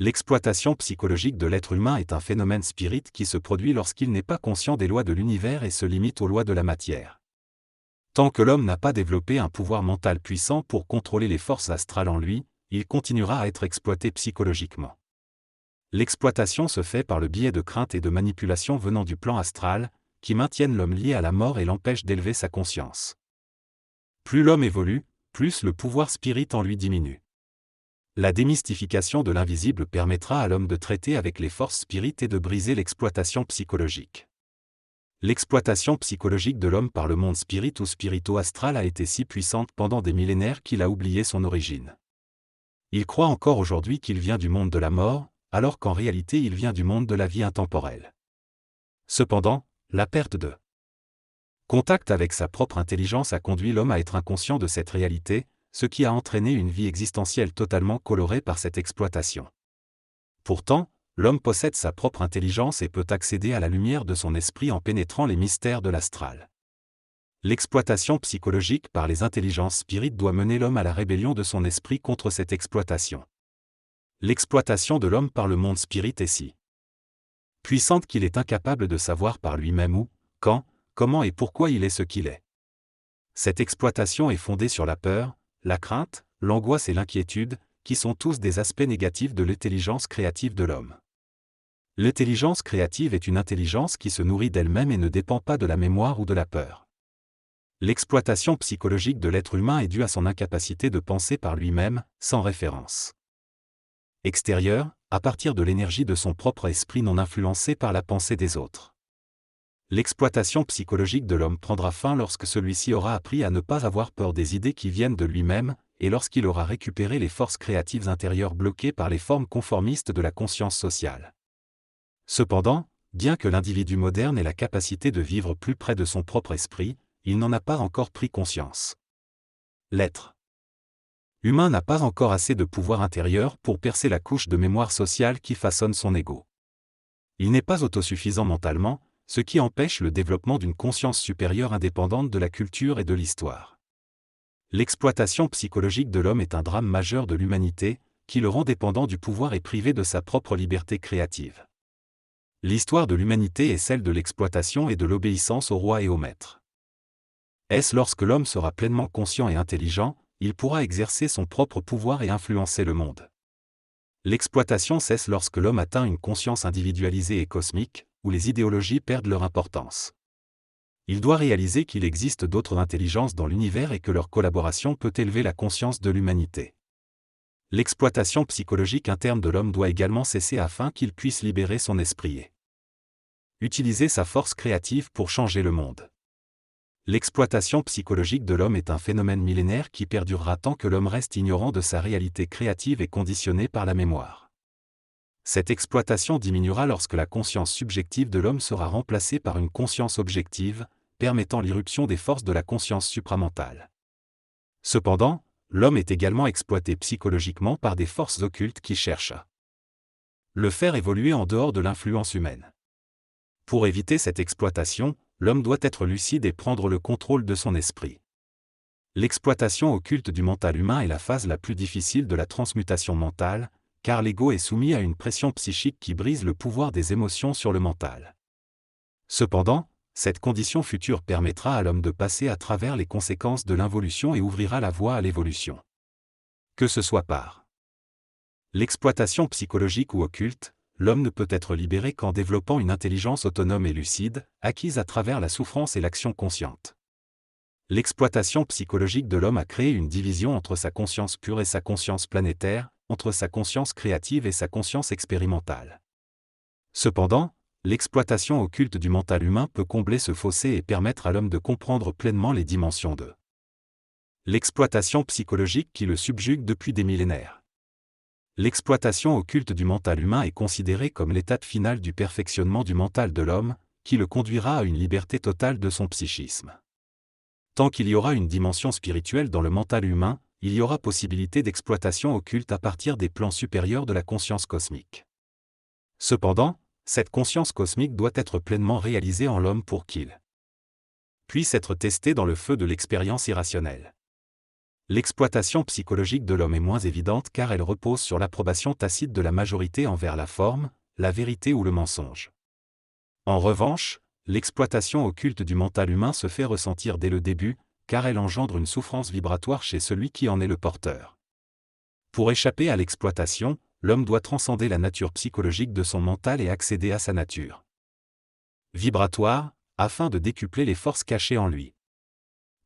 L'exploitation psychologique de l'être humain est un phénomène spirit qui se produit lorsqu'il n'est pas conscient des lois de l'univers et se limite aux lois de la matière. Tant que l'homme n'a pas développé un pouvoir mental puissant pour contrôler les forces astrales en lui, il continuera à être exploité psychologiquement. L'exploitation se fait par le biais de craintes et de manipulations venant du plan astral, qui maintiennent l'homme lié à la mort et l'empêchent d'élever sa conscience. Plus l'homme évolue, plus le pouvoir spirit en lui diminue. La démystification de l'invisible permettra à l'homme de traiter avec les forces spirites et de briser l'exploitation psychologique. L'exploitation psychologique de l'homme par le monde spirit ou spirito-astral a été si puissante pendant des millénaires qu'il a oublié son origine. Il croit encore aujourd'hui qu'il vient du monde de la mort, alors qu'en réalité il vient du monde de la vie intemporelle. Cependant, la perte de contact avec sa propre intelligence a conduit l'homme à être inconscient de cette réalité, ce qui a entraîné une vie existentielle totalement colorée par cette exploitation. Pourtant, l'homme possède sa propre intelligence et peut accéder à la lumière de son esprit en pénétrant les mystères de l'astral. L'exploitation psychologique par les intelligences spirites doit mener l'homme à la rébellion de son esprit contre cette exploitation. L'exploitation de l'homme par le monde spirit est si puissante qu'il est incapable de savoir par lui-même où, quand, comment et pourquoi il est ce qu'il est. Cette exploitation est fondée sur la peur, la crainte, l'angoisse et l'inquiétude, qui sont tous des aspects négatifs de l'intelligence créative de l'homme. L'intelligence créative est une intelligence qui se nourrit d'elle-même et ne dépend pas de la mémoire ou de la peur. L'exploitation psychologique de l'être humain est due à son incapacité de penser par lui-même, sans référence extérieure, à partir de l'énergie de son propre esprit non influencé par la pensée des autres. L'exploitation psychologique de l'homme prendra fin lorsque celui-ci aura appris à ne pas avoir peur des idées qui viennent de lui-même, et lorsqu'il aura récupéré les forces créatives intérieures bloquées par les formes conformistes de la conscience sociale. Cependant, bien que l'individu moderne ait la capacité de vivre plus près de son propre esprit, il n'en a pas encore pris conscience. L'être humain n'a pas encore assez de pouvoir intérieur pour percer la couche de mémoire sociale qui façonne son ego. Il n'est pas autosuffisant mentalement, ce qui empêche le développement d'une conscience supérieure indépendante de la culture et de l'histoire. L'exploitation psychologique de l'homme est un drame majeur de l'humanité, qui le rend dépendant du pouvoir et privé de sa propre liberté créative. L'histoire de l'humanité est celle de l'exploitation et de l'obéissance au roi et au maître. Est-ce lorsque l'homme sera pleinement conscient et intelligent, il pourra exercer son propre pouvoir et influencer le monde. L'exploitation cesse lorsque l'homme atteint une conscience individualisée et cosmique, où les idéologies perdent leur importance. Il doit réaliser qu'il existe d'autres intelligences dans l'univers et que leur collaboration peut élever la conscience de l'humanité. L'exploitation psychologique interne de l'homme doit également cesser afin qu'il puisse libérer son esprit et utiliser sa force créative pour changer le monde. L'exploitation psychologique de l'homme est un phénomène millénaire qui perdurera tant que l'homme reste ignorant de sa réalité créative et conditionné par la mémoire. Cette exploitation diminuera lorsque la conscience subjective de l'homme sera remplacée par une conscience objective, permettant l'irruption des forces de la conscience supramentale. Cependant, l'homme est également exploité psychologiquement par des forces occultes qui cherchent à le faire évoluer en dehors de l'influence humaine. Pour éviter cette exploitation, l'homme doit être lucide et prendre le contrôle de son esprit. L'exploitation occulte du mental humain est la phase la plus difficile de la transmutation mentale, car l'ego est soumis à une pression psychique qui brise le pouvoir des émotions sur le mental. Cependant, cette condition future permettra à l'homme de passer à travers les conséquences de l'involution et ouvrira la voie à l'évolution. Que ce soit par l'exploitation psychologique ou occulte, l'homme ne peut être libéré qu'en développant une intelligence autonome et lucide, acquise à travers la souffrance et l'action consciente. L'exploitation psychologique de l'homme a créé une division entre sa conscience pure et sa conscience planétaire, entre sa conscience créative et sa conscience expérimentale. Cependant, l'exploitation occulte du mental humain peut combler ce fossé et permettre à l'homme de comprendre pleinement les dimensions de l'exploitation psychologique qui le subjugue depuis des millénaires. L'exploitation occulte du mental humain est considérée comme l'étape finale du perfectionnement du mental de l'homme, qui le conduira à une liberté totale de son psychisme. Tant qu'il y aura une dimension spirituelle dans le mental humain, il y aura possibilité d'exploitation occulte à partir des plans supérieurs de la conscience cosmique. Cependant, cette conscience cosmique doit être pleinement réalisée en l'homme pour qu'il puisse être testé dans le feu de l'expérience irrationnelle. L'exploitation psychologique de l'homme est moins évidente car elle repose sur l'approbation tacite de la majorité envers la forme, la vérité ou le mensonge. En revanche, l'exploitation occulte du mental humain se fait ressentir dès le début, car elle engendre une souffrance vibratoire chez celui qui en est le porteur. Pour échapper à l'exploitation, l'homme doit transcender la nature psychologique de son mental et accéder à sa nature vibratoire, afin de décupler les forces cachées en lui.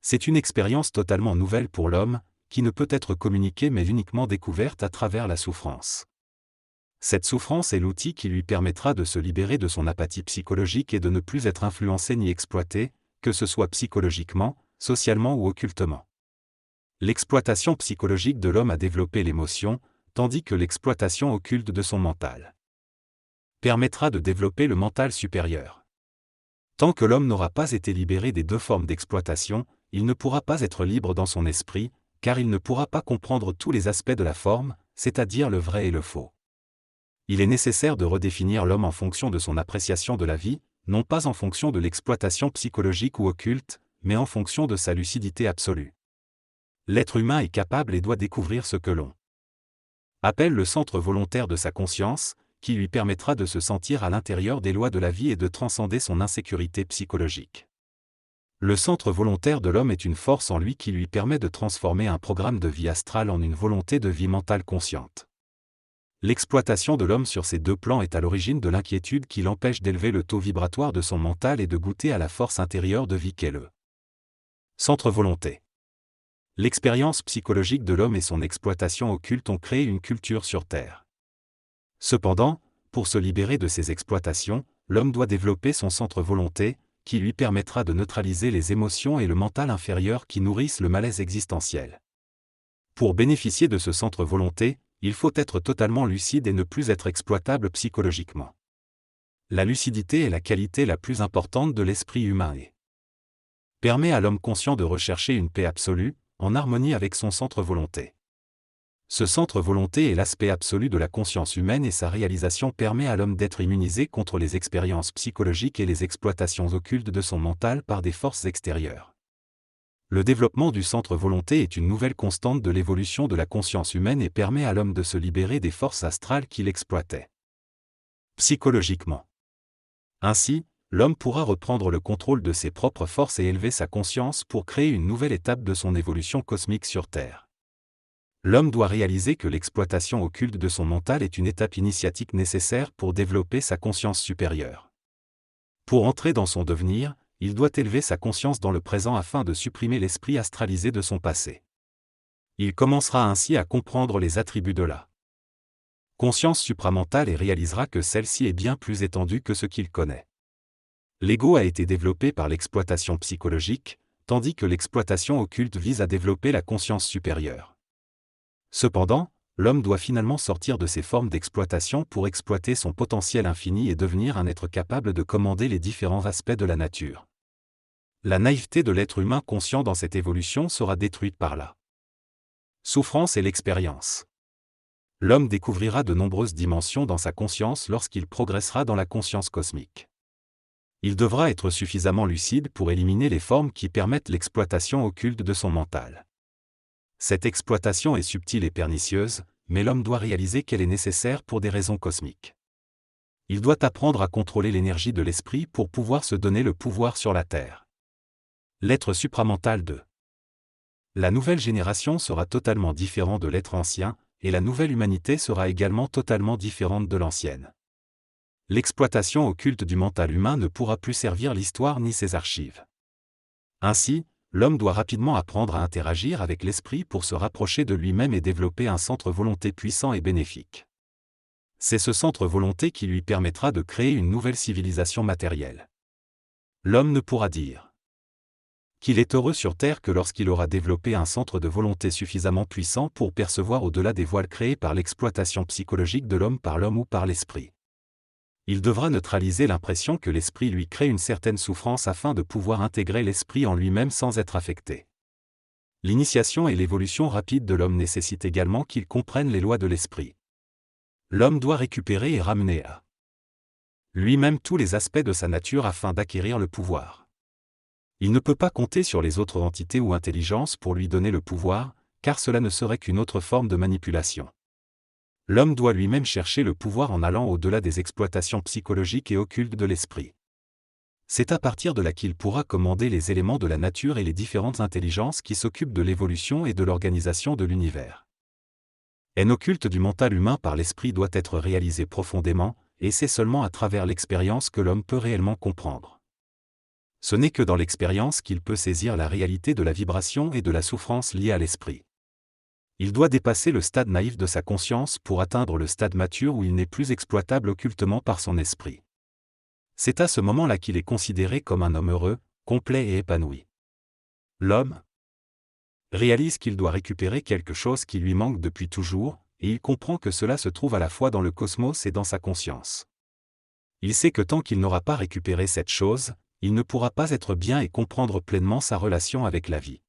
C'est une expérience totalement nouvelle pour l'homme, qui ne peut être communiquée mais uniquement découverte à travers la souffrance. Cette souffrance est l'outil qui lui permettra de se libérer de son apathie psychologique et de ne plus être influencé ni exploité, que ce soit psychologiquement, socialement ou occultement. L'exploitation psychologique de l'homme a développé l'émotion, tandis que l'exploitation occulte de son mental permettra de développer le mental supérieur. Tant que l'homme n'aura pas été libéré des deux formes d'exploitation, il ne pourra pas être libre dans son esprit, car il ne pourra pas comprendre tous les aspects de la forme, c'est-à-dire le vrai et le faux. Il est nécessaire de redéfinir l'homme en fonction de son appréciation de la vie, non pas en fonction de l'exploitation psychologique ou occulte, mais en fonction de sa lucidité absolue. L'être humain est capable et doit découvrir ce que l'on appelle le centre volontaire de sa conscience, qui lui permettra de se sentir à l'intérieur des lois de la vie et de transcender son insécurité psychologique. Le centre volontaire de l'homme est une force en lui qui lui permet de transformer un programme de vie astrale en une volonté de vie mentale consciente. L'exploitation de l'homme sur ces deux plans est à l'origine de l'inquiétude qui l'empêche d'élever le taux vibratoire de son mental et de goûter à la force intérieure de vie qu'est le centre volonté. L'expérience psychologique de l'homme et son exploitation occulte ont créé une culture sur Terre. Cependant, pour se libérer de ces exploitations, l'homme doit développer son centre volonté, qui lui permettra de neutraliser les émotions et le mental inférieur qui nourrissent le malaise existentiel. Pour bénéficier de ce centre volonté, il faut être totalement lucide et ne plus être exploitable psychologiquement. La lucidité est la qualité la plus importante de l'esprit humain et permet à l'homme conscient de rechercher une paix absolue, en harmonie avec son centre volonté. Ce centre volonté est l'aspect absolu de la conscience humaine et sa réalisation permet à l'homme d'être immunisé contre les expériences psychologiques et les exploitations occultes de son mental par des forces extérieures. Le développement du centre volonté est une nouvelle constante de l'évolution de la conscience humaine et permet à l'homme de se libérer des forces astrales qui l'exploitaient psychologiquement. Ainsi, l'homme pourra reprendre le contrôle de ses propres forces et élever sa conscience pour créer une nouvelle étape de son évolution cosmique sur Terre. L'homme doit réaliser que l'exploitation occulte de son mental est une étape initiatique nécessaire pour développer sa conscience supérieure. Pour entrer dans son devenir, il doit élever sa conscience dans le présent afin de supprimer l'esprit astralisé de son passé. Il commencera ainsi à comprendre les attributs de la conscience supramentale et réalisera que celle-ci est bien plus étendue que ce qu'il connaît. L'ego a été développé par l'exploitation psychologique, tandis que l'exploitation occulte vise à développer la conscience supérieure. Cependant, l'homme doit finalement sortir de ces formes d'exploitation pour exploiter son potentiel infini et devenir un être capable de commander les différents aspects de la nature. La naïveté de l'être humain conscient dans cette évolution sera détruite par la souffrance et l'expérience. L'homme découvrira de nombreuses dimensions dans sa conscience lorsqu'il progressera dans la conscience cosmique. Il devra être suffisamment lucide pour éliminer les formes qui permettent l'exploitation occulte de son mental. Cette exploitation est subtile et pernicieuse, mais l'homme doit réaliser qu'elle est nécessaire pour des raisons cosmiques. Il doit apprendre à contrôler l'énergie de l'esprit pour pouvoir se donner le pouvoir sur la terre. L'être supramental de la nouvelle génération sera totalement différent de l'être ancien, et la nouvelle humanité sera également totalement différente de l'ancienne. L'exploitation occulte du mental humain ne pourra plus servir l'histoire ni ses archives. Ainsi, l'homme doit rapidement apprendre à interagir avec l'esprit pour se rapprocher de lui-même et développer un centre volonté puissant et bénéfique. C'est ce centre volonté qui lui permettra de créer une nouvelle civilisation matérielle. L'homme ne pourra dire qu'il est heureux sur Terre que lorsqu'il aura développé un centre de volonté suffisamment puissant pour percevoir au-delà des voiles créés par l'exploitation psychologique de l'homme par l'homme ou par l'esprit. Il devra neutraliser l'impression que l'esprit lui crée une certaine souffrance afin de pouvoir intégrer l'esprit en lui-même sans être affecté. L'initiation et l'évolution rapide de l'homme nécessitent également qu'il comprenne les lois de l'esprit. L'homme doit récupérer et ramener à lui-même tous les aspects de sa nature afin d'acquérir le pouvoir. Il ne peut pas compter sur les autres entités ou intelligences pour lui donner le pouvoir, car cela ne serait qu'une autre forme de manipulation. L'homme doit lui-même chercher le pouvoir en allant au-delà des exploitations psychologiques et occultes de l'esprit. C'est à partir de là qu'il pourra commander les éléments de la nature et les différentes intelligences qui s'occupent de l'évolution et de l'organisation de l'univers. Un occulte du mental humain par l'esprit doit être réalisé profondément, et c'est seulement à travers l'expérience que l'homme peut réellement comprendre. Ce n'est que dans l'expérience qu'il peut saisir la réalité de la vibration et de la souffrance liée à l'esprit. Il doit dépasser le stade naïf de sa conscience pour atteindre le stade mature où il n'est plus exploitable occultement par son esprit. C'est à ce moment-là qu'il est considéré comme un homme heureux, complet et épanoui. L'homme réalise qu'il doit récupérer quelque chose qui lui manque depuis toujours, et il comprend que cela se trouve à la fois dans le cosmos et dans sa conscience. Il sait que tant qu'il n'aura pas récupéré cette chose, il ne pourra pas être bien et comprendre pleinement sa relation avec la vie.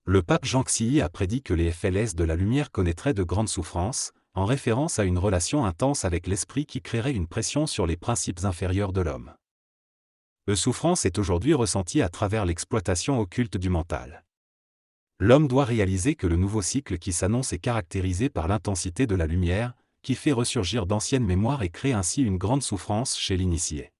Le pape Jean Xi a prédit que les FLS de la lumière connaîtraient de grandes souffrances, en référence à une relation intense avec l'esprit qui créerait une pression sur les principes inférieurs de l'homme. Cette souffrance est aujourd'hui ressentie à travers l'exploitation occulte du mental. L'homme doit réaliser que le nouveau cycle qui s'annonce est caractérisé par l'intensité de la lumière, qui fait ressurgir d'anciennes mémoires et crée ainsi une grande souffrance chez l'initié.